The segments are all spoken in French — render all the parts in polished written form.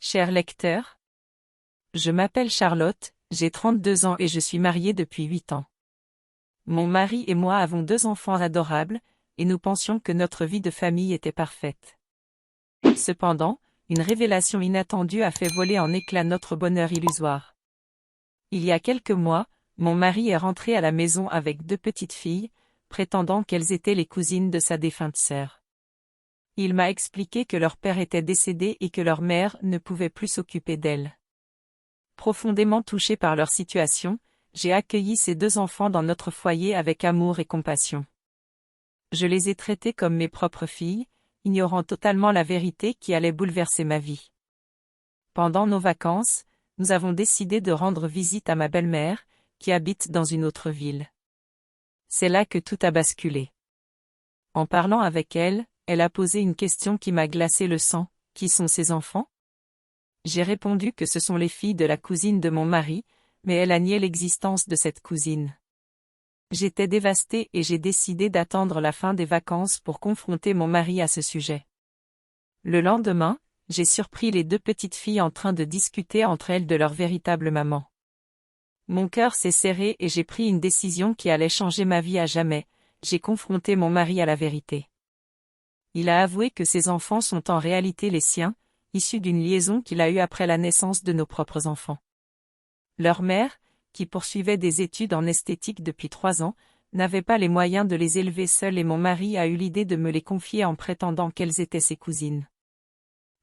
Cher lecteur, je m'appelle Charlotte, j'ai 32 ans et je suis mariée depuis 8 ans. Mon mari et moi avons 2 enfants adorables, et nous pensions que notre vie de famille était parfaite. Cependant, une révélation inattendue a fait voler en éclats notre bonheur illusoire. Il y a quelques mois, mon mari est rentré à la maison avec 2 petites filles, prétendant qu'elles étaient les cousines de sa défunte sœur. Il m'a expliqué que leur père était décédé et que leur mère ne pouvait plus s'occuper d'elles. Profondément touché par leur situation, j'ai accueilli ces 2 enfants dans notre foyer avec amour et compassion. Je les ai traités comme mes propres filles, ignorant totalement la vérité qui allait bouleverser ma vie. Pendant nos vacances, nous avons décidé de rendre visite à ma belle-mère, qui habite dans une autre ville. C'est là que tout a basculé. En parlant avec elle, elle a posé une question qui m'a glacé le sang: qui sont ces enfants? J'ai répondu que ce sont les filles de la cousine de mon mari, mais elle a nié l'existence de cette cousine. J'étais dévastée et j'ai décidé d'attendre la fin des vacances pour confronter mon mari à ce sujet. Le lendemain, j'ai surpris les 2 petites filles en train de discuter entre elles de leur véritable maman. Mon cœur s'est serré et j'ai pris une décision qui allait changer ma vie à jamais: j'ai confronté mon mari à la vérité. Il a avoué que ses enfants sont en réalité les siens, issus d'une liaison qu'il a eue après la naissance de nos propres enfants. Leur mère, qui poursuivait des études en esthétique depuis 3 ans, n'avait pas les moyens de les élever seule et mon mari a eu l'idée de me les confier en prétendant qu'elles étaient ses cousines.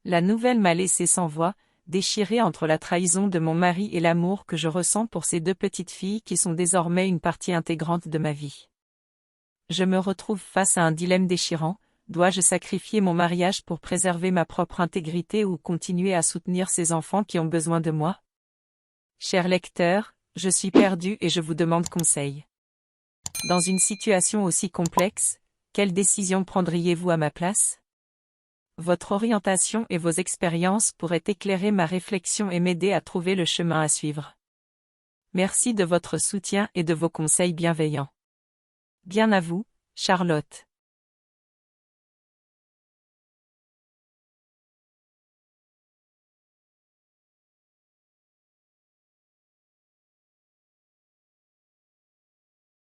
La nouvelle m'a laissé sans voix, déchirée entre la trahison de mon mari et l'amour que je ressens pour ces 2 petites filles qui sont désormais une partie intégrante de ma vie. Je me retrouve face à un dilemme déchirant: dois-je sacrifier mon mariage pour préserver ma propre intégrité ou continuer à soutenir ces enfants qui ont besoin de moi? Cher lecteur, je suis perdue et je vous demande conseil. Dans une situation aussi complexe, quelle décision prendriez-vous à ma place? Votre orientation et vos expériences pourraient éclairer ma réflexion et m'aider à trouver le chemin à suivre. Merci de votre soutien et de vos conseils bienveillants. Bien à vous, Charlotte.